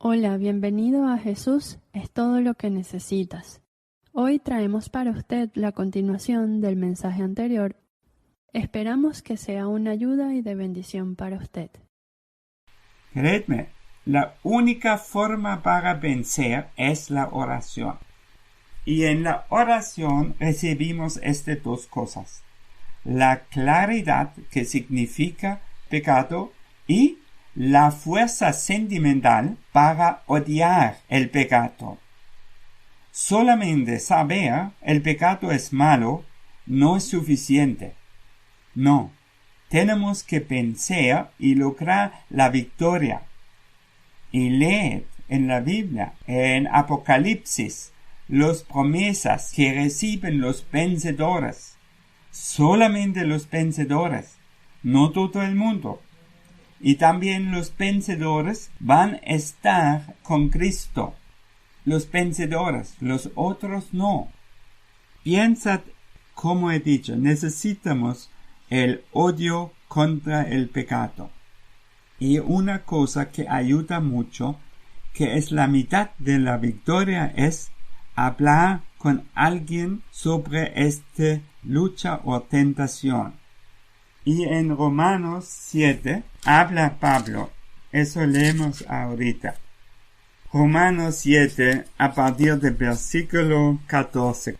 Hola, bienvenido a Jesús es todo lo que necesitas. Hoy traemos para usted la continuación del mensaje anterior. Esperamos que sea una ayuda y de bendición para usted. Créeme, la única forma para vencer es la oración. Y en la oración recibimos estas dos cosas: la claridad que significa pecado y la fuerza sentimental para odiar el pecado. Solamente saber el pecado es malo no es suficiente. No, tenemos que vencer y lograr la victoria. Y leed en la Biblia, en Apocalipsis, las promesas que reciben los vencedores. Solamente los vencedores, no todo el mundo. Y también los vencedores van a estar con Cristo. Los vencedores, los otros no. Piensa, como he dicho, necesitamos el odio contra el pecado. Y una cosa que ayuda mucho, que es la mitad de la victoria, es hablar con alguien sobre esta lucha o tentación. Y en Romanos 7 habla Pablo. Eso leemos ahorita. Romanos 7 a partir del versículo 14.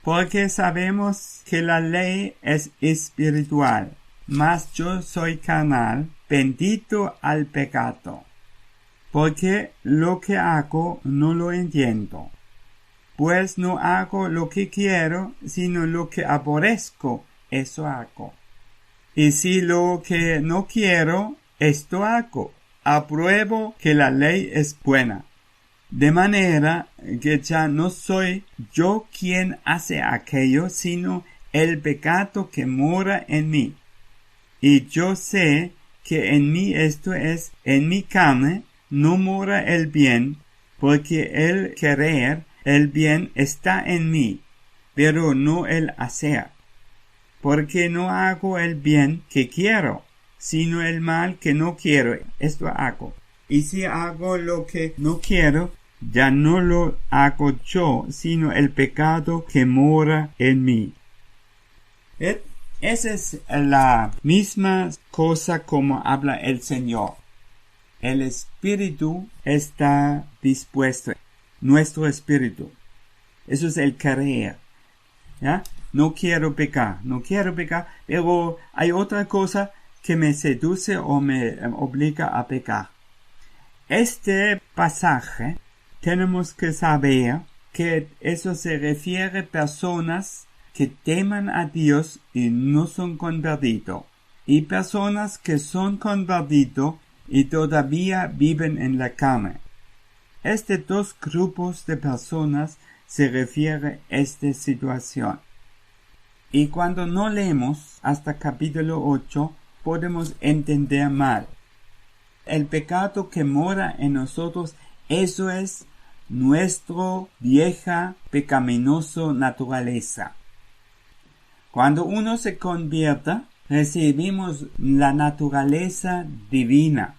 Porque sabemos que la ley es espiritual, mas yo soy carnal, bendito al pecado. Porque lo que hago no lo entiendo. Pues no hago lo que quiero, sino lo que aborrezco, eso hago. Y si lo que no quiero, esto hago. Apruebo que la ley es buena. De manera que ya no soy yo quien hace aquello, sino el pecado que mora en mí. Y yo sé que en mí, esto es, en mi carne, no mora el bien, porque el querer el bien está en mí, pero no el hacer. Porque no hago el bien que quiero, sino el mal que no quiero, esto hago. Y si hago lo que no quiero, ya no lo hago yo, sino el pecado que mora en mí. Esa es la misma cosa como habla el Señor. El espíritu está dispuesto, nuestro espíritu. Eso es el querer. ¿Ya? No quiero pecar, pero hay otra cosa que me seduce o me obliga a pecar. Este pasaje tenemos que saber que eso se refiere a personas que teman a Dios y no son convertidos, y personas que son convertidos y todavía viven en la carne. Dos grupos de personas se refiere a esta situación. Y cuando no leemos hasta capítulo 8, podemos entender mal. El pecado que mora en nosotros, eso es nuestra vieja pecaminosa naturaleza. Cuando uno se convierta, recibimos la naturaleza divina,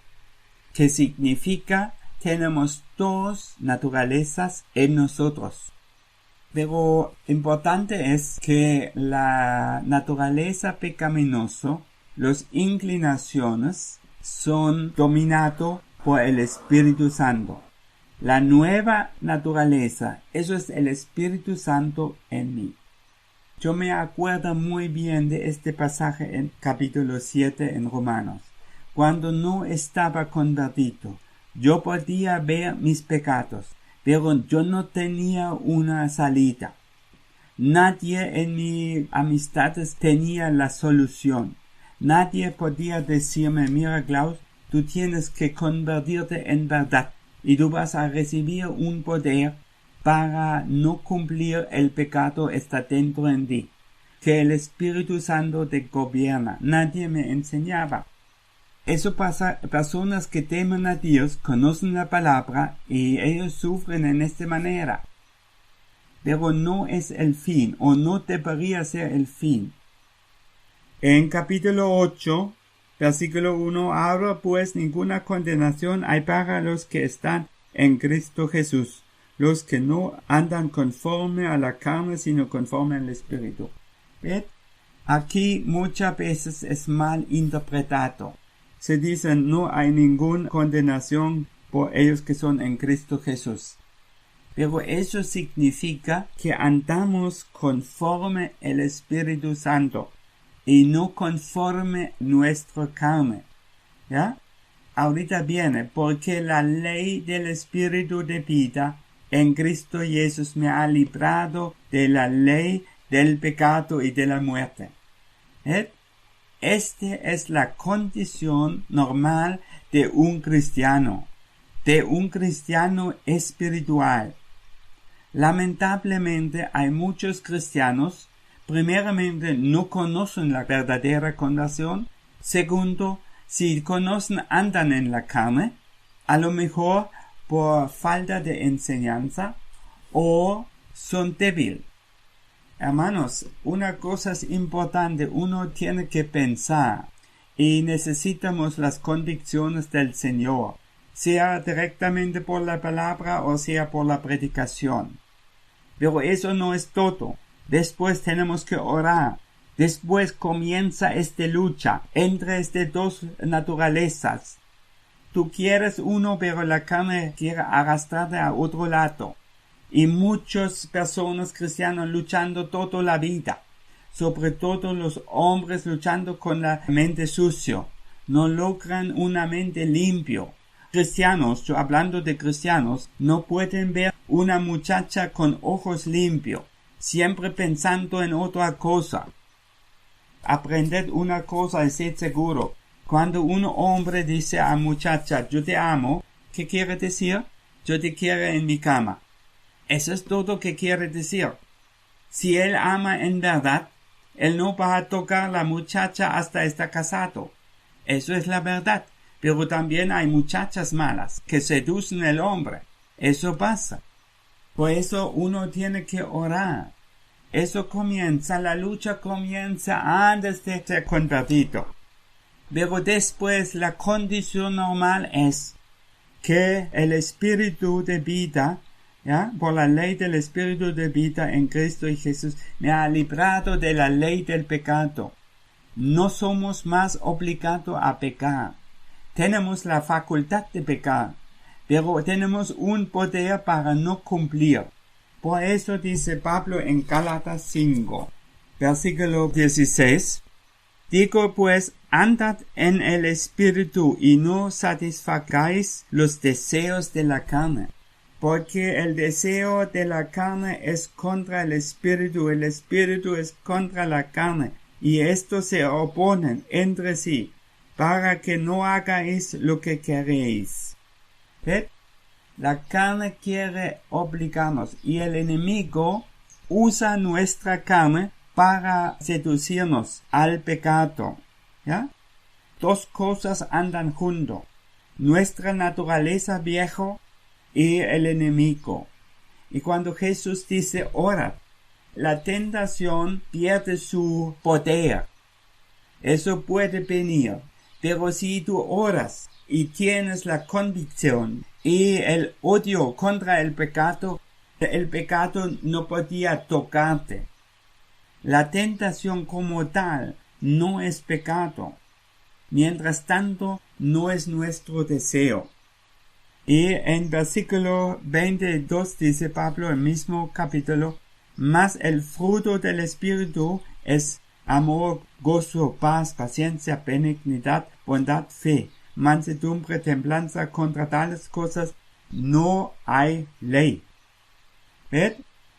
que significa tenemos dos naturalezas en nosotros. Pero importante es que la naturaleza pecaminosa, las inclinaciones, son dominados por el Espíritu Santo. La nueva naturaleza, eso es el Espíritu Santo en mí. Yo me acuerdo muy bien de este pasaje en capítulo 7 en Romanos. Cuando no estaba convertido, yo podía ver mis pecados, pero yo no tenía una salida. Nadie en mis amistades tenía la solución. Nadie podía decirme: mira, Klaus, tú tienes que convertirte en verdad y tú vas a recibir un poder para no cumplir el pecado está dentro en ti, que el Espíritu Santo te gobierna. Nadie me enseñaba. Eso pasa, personas que temen a Dios, conocen la palabra y ellos sufren en esta manera. Pero no es el fin, o no debería ser el fin. En capítulo 8 Versículo 1. Ahora pues ninguna condenación hay para los que están en Cristo Jesús, los que no andan conforme a la carne, sino conforme al Espíritu. ¿Ven? Aquí muchas veces es mal interpretado. Se dice no hay ninguna condenación por ellos que son en Cristo Jesús. Pero eso significa que andamos conforme el Espíritu Santo y no conforme nuestra carne. ¿Ya? Ahorita viene, porque la ley del Espíritu de vida en Cristo Jesús me ha librado de la ley del pecado y de la muerte. Esta es la condición normal de un cristiano espiritual. Lamentablemente hay muchos cristianos, primeramente no conocen la verdadera conversión, segundo, si conocen andan en la carne, a lo mejor por falta de enseñanza o son débiles. Hermanos, una cosa es importante, uno tiene que pensar y necesitamos las convicciones del Señor, sea directamente por la palabra o sea por la predicación. Pero eso no es todo. Después tenemos que orar. Después comienza esta lucha entre estas dos naturalezas. Tú quieres uno, pero la carne quiere arrastrarte a otro lado. Y muchas personas cristianas luchando toda la vida. Sobre todo los hombres luchando con la mente sucia. No logran una mente limpia. Cristianos, yo hablando de cristianos, no pueden ver una muchacha con ojos limpios, siempre pensando en otra cosa. Aprended una cosa y sed seguro. Cuando un hombre dice a muchacha, yo te amo, ¿qué quiere decir? Yo te quiero en mi cama. Eso es todo que quiere decir. Si él ama en verdad, él no va a tocar a la muchacha hasta estar casado. Eso es la verdad. Pero también hay muchachas malas que seducen al hombre. Eso pasa. Por eso uno tiene que orar. Eso comienza, la lucha comienza antes de ser convertido. Pero después la condición normal es que el Espíritu de vida, ¿ya? Por la ley del Espíritu de vida en Cristo y Jesús, me ha librado de la ley del pecado. No somos más obligados a pecar. Tenemos la facultad de pecar, pero tenemos un poder para no cumplir. Por eso dice Pablo en Gálatas 5, versículo 16, digo pues, andad en el Espíritu y no satisfagáis los deseos de la carne, porque el deseo de la carne es contra el Espíritu es contra la carne, y estos se oponen entre sí, para que no hagáis lo que queréis. ¿Ves? La carne quiere obligarnos y el enemigo usa nuestra carne para seducirnos al pecado. ¿Ya? Dos cosas andan juntos. Nuestra naturaleza vieja y el enemigo. Y cuando Jesús dice ora, la tentación pierde su poder. Eso puede venir. Pero si tú oras y tienes la convicción y el odio contra el pecado no podía tocarte. La tentación como tal no es pecado. Mientras tanto, no es nuestro deseo. Y en versículo 22 dice Pablo, el mismo capítulo, mas el fruto del Espíritu es amor, gozo, paz, paciencia, benignidad, bondad, fe, mansedumbre, templanza. Contra tales cosas no hay ley. ¿Ves?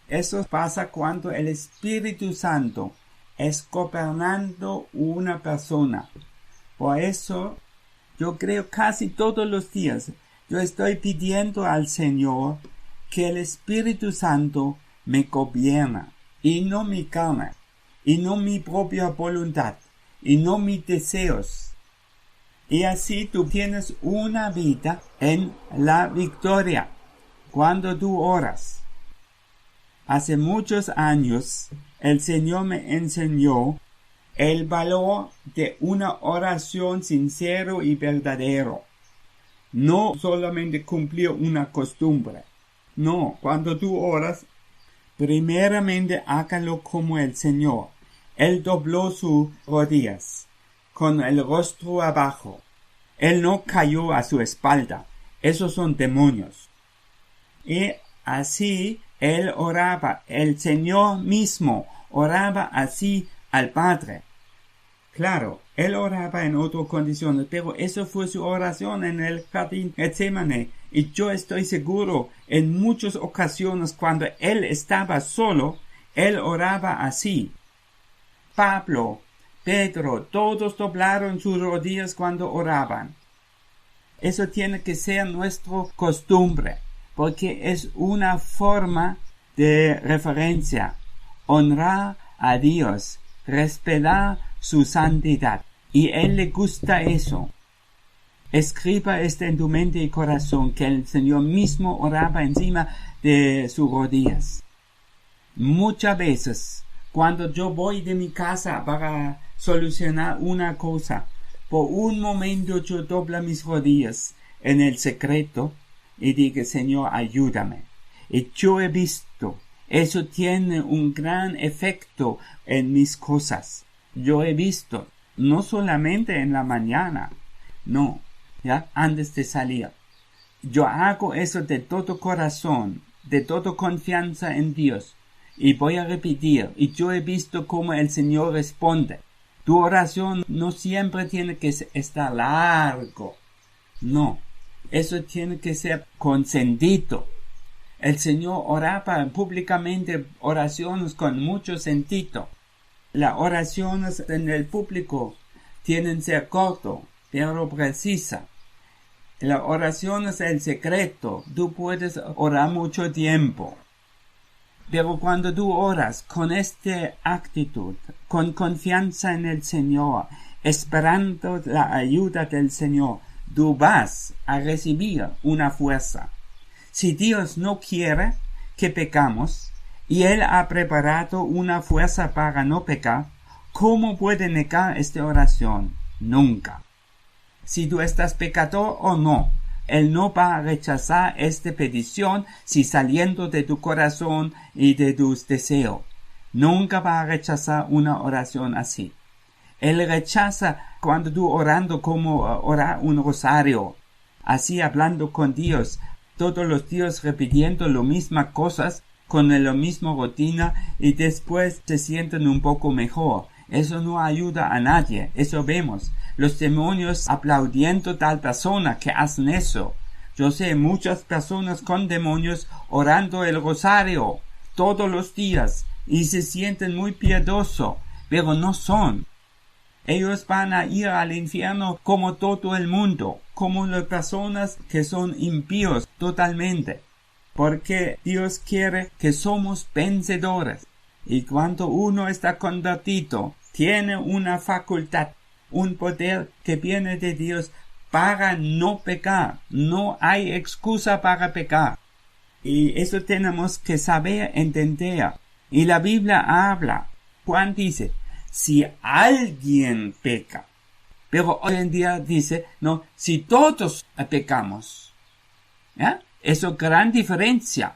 Eso pasa cuando el Espíritu Santo es gobernando una persona. Por eso, yo creo casi todos los días, yo estoy pidiendo al Señor que el Espíritu Santo me gobierna, y no mi carne, y no mi propia voluntad, y no mis deseos. Y así tú tienes una vida en la victoria cuando tú oras. Hace muchos años el Señor me enseñó el valor de una oración sincero y verdadero. No solamente cumplir una costumbre. No, cuando tú oras, primeramente hágalo como el Señor. Él dobló sus rodillas, con el rostro abajo. Él no cayó a su espalda. Esos son demonios. Y así él oraba. El Señor mismo oraba así al Padre. Claro, él oraba en otras condiciones, pero eso fue su oración en el jardín de Getsemaní. Y yo estoy seguro, en muchas ocasiones cuando él estaba solo, él oraba así. Pablo, Pedro, todos doblaron sus rodillas cuando oraban. Eso tiene que ser nuestra costumbre, porque es una forma de referencia. Honrar a Dios, respetar su santidad. Y él le gusta eso. Escriba esto en tu mente y corazón, que el Señor mismo oraba encima de sus rodillas. Muchas veces, cuando yo voy de mi casa para solucionar una cosa, por un momento yo doblo mis rodillas en el secreto y digo, Señor, ayúdame. Y yo he visto, eso tiene un gran efecto en mis cosas. Yo he visto, no solamente en la mañana, no, ya, antes de salir. Yo hago eso de todo corazón, de toda confianza en Dios. Y voy a repetir, y yo he visto cómo el Señor responde. Tu oración no siempre tiene que estar largo. No, eso tiene que ser consentido. El Señor oraba públicamente oraciones con mucho sentido. Las oraciones en el público tienen que ser cortas, pero precisas. Las oraciones en secreto, tú puedes orar mucho tiempo. Pero cuando tú oras con esta actitud, con confianza en el Señor, esperando la ayuda del Señor, tú vas a recibir una fuerza. Si Dios no quiere que pecamos, y Él ha preparado una fuerza para no pecar, ¿cómo puede negar esta oración? Nunca. Si tú estás pecador o no, Él no va a rechazar esta petición si saliendo de tu corazón y de tus deseos. Nunca va a rechazar una oración así. Él rechaza cuando tú orando como orar un rosario, así hablando con Dios, todos los días repitiendo las mismas cosas, con la misma rutina y después se sienten un poco mejor. Eso no ayuda a nadie, eso vemos. Los demonios aplaudiendo tal persona que hacen eso. Yo sé muchas personas con demonios orando el rosario todos los días y se sienten muy piadosos, pero no son. Ellos van a ir al infierno como todo el mundo, como las personas que son impíos totalmente. Porque Dios quiere que somos vencedores. Y cuando uno está convertido, tiene una facultad, un poder que viene de Dios para no pecar. No hay excusa para pecar. Y eso tenemos que saber entender. Y la Biblia habla. Juan dice, si alguien peca. Pero hoy en día dice, no, si todos pecamos. ¿Ya? Eso es gran diferencia.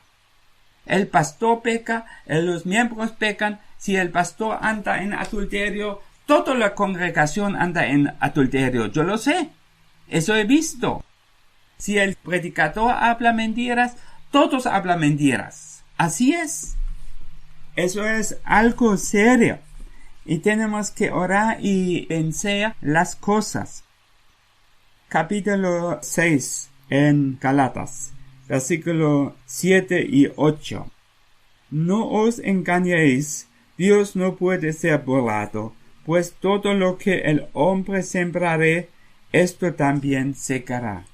El pastor peca, los miembros pecan. Si el pastor anda en adulterio, toda la congregación anda en adulterio. Yo lo sé. Eso he visto. Si el predicador habla mentiras, todos hablan mentiras. Así es. Eso es algo serio. Y tenemos que orar y vencer las cosas. Capítulo 6 en Gálatas. Versículo 7 y 8. No os engañéis, Dios no puede ser burlado, pues todo lo que el hombre sembrare, esto también segará.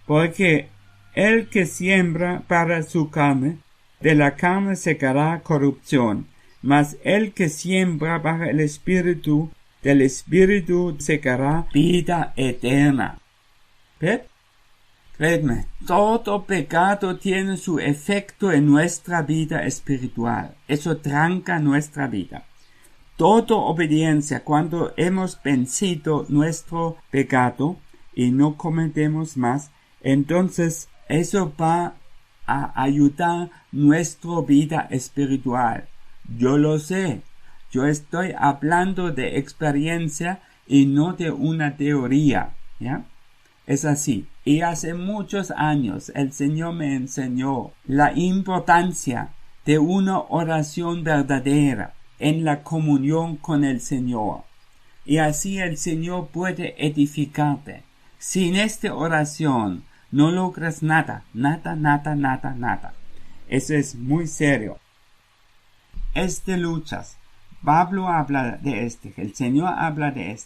Porque el que siembra para su carne, de la carne segará corrupción, mas el que siembra para el Espíritu, del Espíritu segará vida eterna. ¿Ves? Créeme, todo pecado tiene su efecto en nuestra vida espiritual. Eso tranca nuestra vida. toda obediencia, cuando hemos vencido nuestro pecado y no cometemos más, entonces eso va a ayudar nuestra vida espiritual. Yo lo sé. Yo estoy hablando de experiencia y no de una teoría, ¿ya? Es así. Y hace muchos años el Señor me enseñó la importancia de una oración verdadera en la comunión con el Señor. Y así el Señor puede edificarte. Sin esta oración no logras nada. Eso es muy serio. Luchas. Pablo habla de el Señor habla de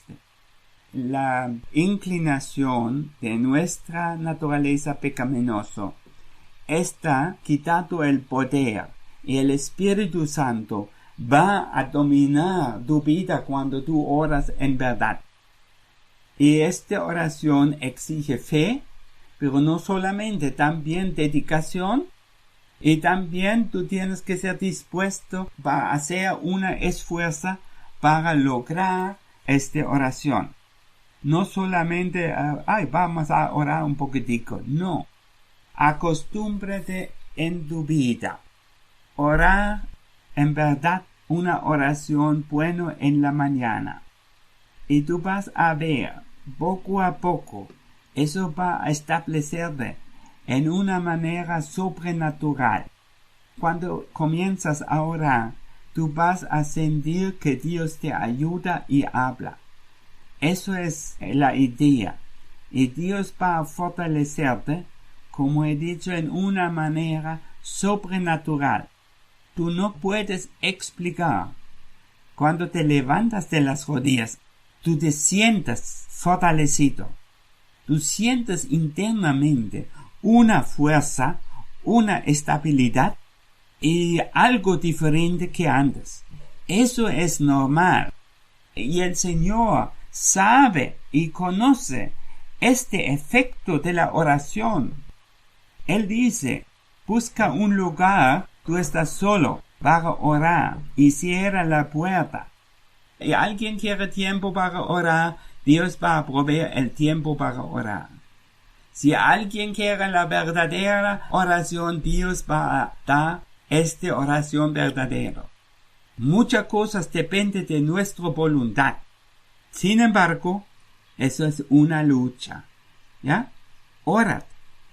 la inclinación de nuestra naturaleza pecaminosa está quitando el poder y el Espíritu Santo va a dominar tu vida cuando tú oras en verdad. Y esta oración exige fe, pero no solamente, también dedicación. Y también tú tienes que ser dispuesto a hacer un esfuerzo para lograr esta oración. No solamente, vamos a orar un poquitico. No. Acostúmbrate en tu vida. Orar en verdad una oración buena en la mañana. Y tú vas a ver, poco a poco, eso va a establecerte en una manera sobrenatural. Cuando comienzas a orar, tú vas a sentir que Dios te ayuda y habla. Eso es la idea. Y Dios va a fortalecerte, como he dicho, en una manera sobrenatural. Tú no puedes explicar. Cuando te levantas de las rodillas, tú te sientes fortalecido. Tú sientes internamente una fuerza, una estabilidad y algo diferente que antes. Eso es normal. Y el Señor sabe y conoce este efecto de la oración. Él dice, busca un lugar, tú estás solo, para orar y cierra la puerta. Y alguien quiere tiempo para orar, Dios va a proveer el tiempo para orar. Si alguien quiere la verdadera oración, Dios va a dar esta oración verdadera. Muchas cosas dependen de nuestra voluntad. Sin embargo, eso es una lucha. ¿Ya? Ora.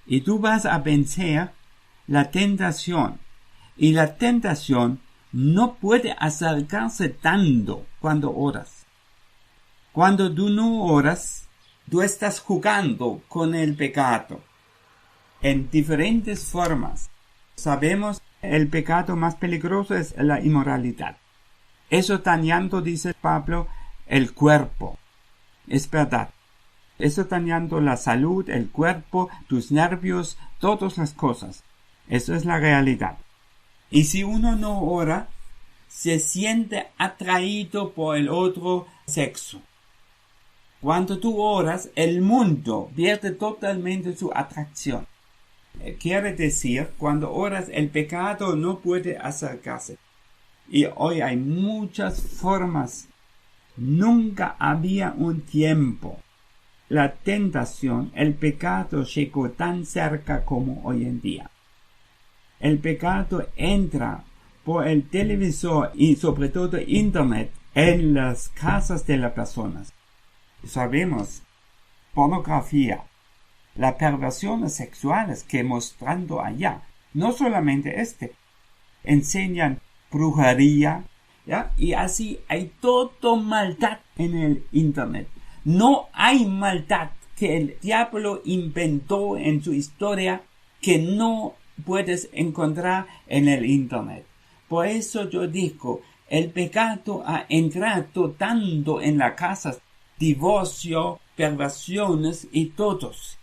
Y tú vas a vencer la tentación. Y la tentación no puede acercarse tanto cuando oras. Cuando tú no oras, tú estás jugando con el pecado en diferentes formas. Sabemos el pecado más peligroso es la inmoralidad. Eso dañando, dice Pablo, el cuerpo. Es verdad. Eso dañando la salud, el cuerpo, tus nervios, todas las cosas. Eso es la realidad. Y si uno no ora, se siente atraído por el otro sexo. Cuando tú oras, el mundo pierde totalmente su atracción. Quiere decir, cuando oras, el pecado no puede acercarse. Y hoy hay muchas formas. Nunca había un tiempo. La tentación, el pecado llegó tan cerca como hoy en día. El pecado entra por el televisor y sobre todo internet en las casas de las personas. Sabemos, pornografía, las perversiones sexuales que mostrando allá, no solamente enseñan brujería, ¿ya? Y así hay toda maldad en el internet. No hay maldad que el diablo inventó en su historia que no puedes encontrar en el internet. Por eso yo digo, el pecado ha entrado tanto en las casas, divorcio, perversiones y todos.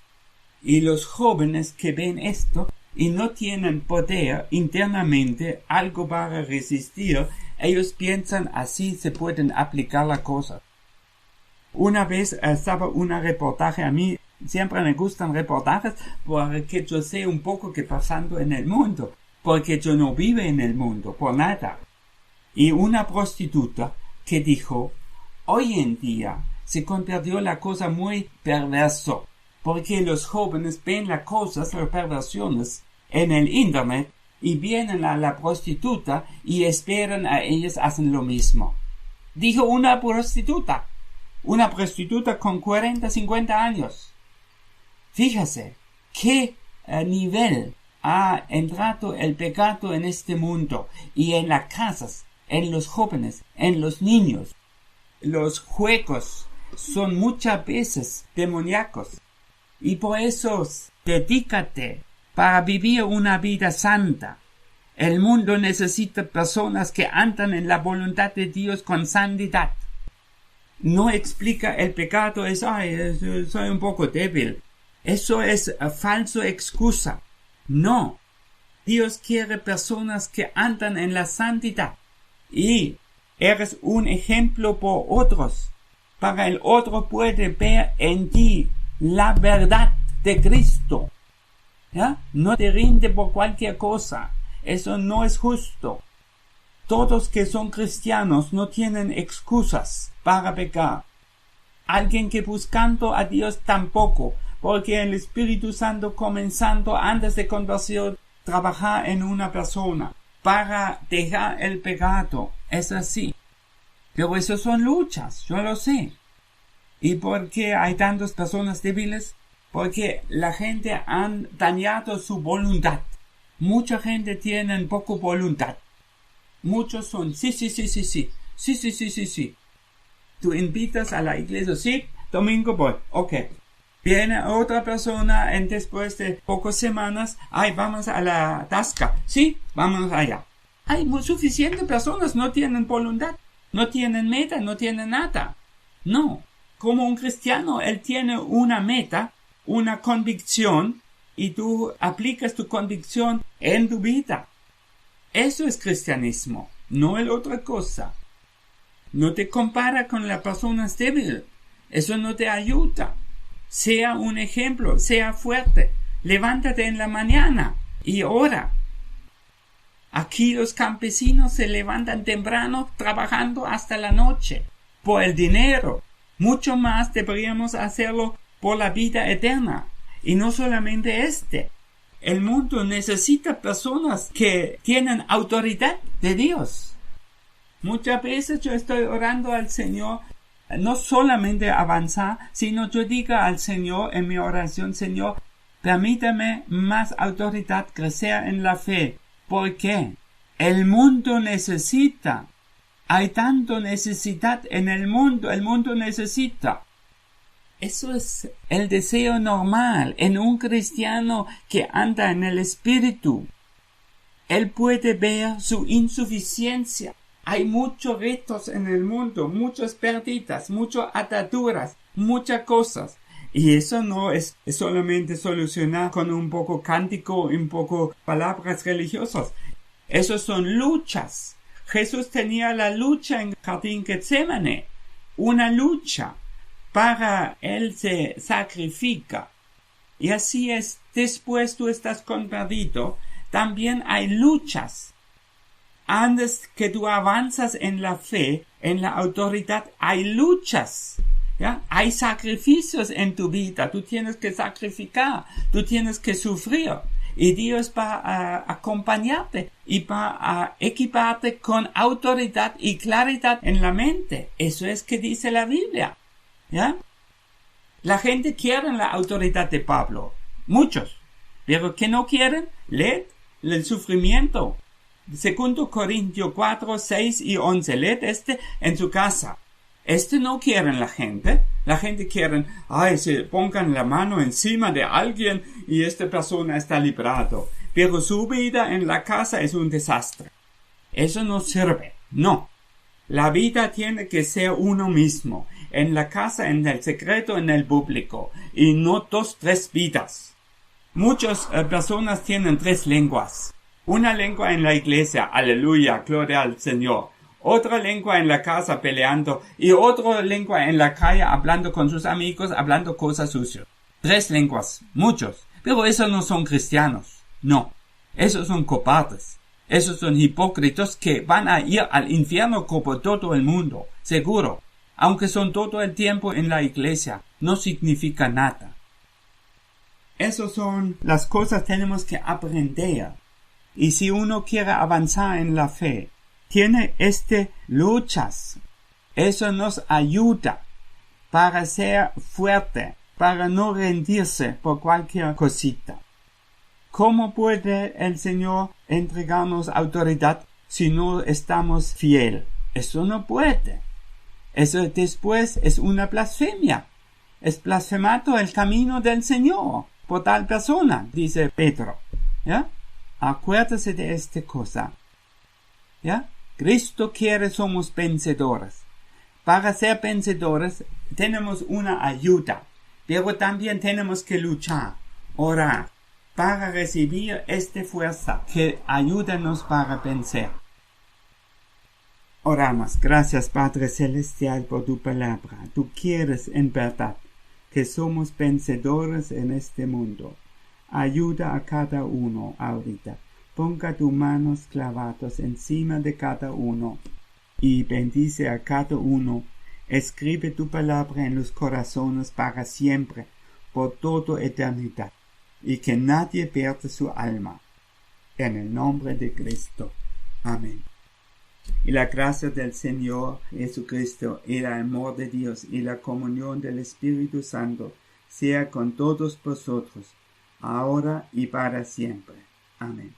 Y los jóvenes que ven esto y no tienen poder internamente, algo para resistir, ellos piensan así se pueden aplicar las cosas. Una vez estaba un reportaje, a mí siempre me gustan reportajes porque yo sé un poco qué pasando en el mundo, porque yo no vivo en el mundo, por nada. Y una prostituta que dijo, hoy en día se convirtió la cosa muy perverso, porque los jóvenes ven las cosas, las perversiones, en el internet, y vienen a la prostituta y esperan a ellas hacen lo mismo. Dijo una prostituta con 40, 50 años. Fíjese, qué nivel ha entrado el pecado en este mundo y en las casas, en los jóvenes, en los niños. Los juegos son muchas veces demoníacos. Y por eso, dedícate para vivir una vida santa. El mundo necesita personas que andan en la voluntad de Dios con santidad. No explica el pecado, soy un poco débil. Eso es falso excusa. No. Dios quiere personas que andan en la santidad. Y eres un ejemplo por otros. Para el otro puede ver en ti la verdad de Cristo. ¿Ya? No te rinde por cualquier cosa. Eso no es justo. Todos que son cristianos no tienen excusas para pecar. Alguien que buscando a Dios tampoco, porque el Espíritu Santo comenzando antes de conversión trabajar en una persona para dejar el pecado. Es así. Pero eso son luchas, yo lo sé. ¿Y por qué hay tantas personas débiles? Porque la gente ha dañado su voluntad. Mucha gente tiene poco voluntad. Muchos son sí. Tú invitas a la iglesia, sí, domingo voy, ok. Viene otra persona después de pocas semanas, vamos a la tasca, sí, vamos allá. Hay suficientes personas, no tienen voluntad, no tienen meta, no tienen nada. No, como un cristiano, él tiene una meta, una convicción, y tú aplicas tu convicción en tu vida. Eso es cristianismo, no es otra cosa. No te compara con las personas débiles. Eso no te ayuda. Sea un ejemplo, sea fuerte. Levántate en la mañana y ora. Aquí los campesinos se levantan temprano trabajando hasta la noche por el dinero. Mucho más deberíamos hacerlo por la vida eterna. Y no solamente El mundo necesita personas que tienen autoridad de Dios. Muchas veces yo estoy orando al Señor, no solamente avanzar, sino yo digo al Señor en mi oración, Señor, permítame más autoridad, crecer en la fe. ¿Por qué? El mundo necesita. Hay tanta necesidad en el mundo necesita. Eso es el deseo normal en un cristiano que anda en el Espíritu. Él puede ver su insuficiencia. Hay muchos retos en el mundo, muchas pérdidas, muchas ataduras, muchas cosas. Y eso no es solamente solucionar con un poco cántico, un poco palabras religiosas. Eso son luchas. Jesús tenía la lucha en el jardín Getsemaní. Una lucha. Para él se sacrifica. Y así es, después tú estás convertido, también hay luchas. Antes que tú avanzas en la fe, en la autoridad, hay luchas. ¿Ya? Hay sacrificios en tu vida. Tú tienes que sacrificar. Tú tienes que sufrir. Y Dios va a acompañarte y va a equiparte con autoridad y claridad en la mente. Eso es que dice la Biblia. ¿Ya? La gente quiere la autoridad de Pablo. Muchos. Pero que no quieren, leed el sufrimiento. 2 Corintios 4, 6 y 11. Leed en su casa. No quieren la gente. La gente quiere, se pongan la mano encima de alguien y esta persona está librado. Pero su vida en la casa es un desastre. Eso no sirve. No. La vida tiene que ser uno mismo. En la casa, en el secreto, en el público. Y no 2, 3 vidas. Muchas personas tienen 3 lenguas. Una lengua en la iglesia, aleluya, gloria al Señor. Otra lengua en la casa peleando. Y otra lengua en la calle hablando con sus amigos, hablando cosas sucias. 3 lenguas, muchos. Pero esos no son cristianos. No. Esos son cobardes. Esos son hipócritas que van a ir al infierno como todo el mundo, seguro. Aunque son todo el tiempo en la iglesia, no significa nada. Esas son las cosas que tenemos que aprender. Y si uno quiere avanzar en la fe, tiene luchas. Eso nos ayuda para ser fuerte, para no rendirse por cualquier cosita. ¿Cómo puede el Señor entregarnos autoridad si no estamos fieles? Eso no puede. Eso después es una blasfemia. Es blasfemado el camino del Señor por tal persona, dice Pedro. ¿Ya? Acuérdese de esta cosa. ¿Ya? Cristo quiere somos vencedores. Para ser vencedores tenemos una ayuda, pero también tenemos que luchar, orar, para recibir esta fuerza que ayúdanos para vencer. Oramos. Gracias, Padre Celestial, por tu palabra. Tú quieres en verdad que somos vencedores en este mundo. Ayuda a cada uno ahorita. Ponga tus manos clavadas encima de cada uno y bendice a cada uno. Escribe tu palabra en los corazones para siempre, por toda eternidad, y que nadie pierda su alma. En el nombre de Cristo. Amén. Y la gracia del Señor Jesucristo, y el amor de Dios, y la comunión del Espíritu Santo, sea con todos vosotros, ahora y para siempre. Amén.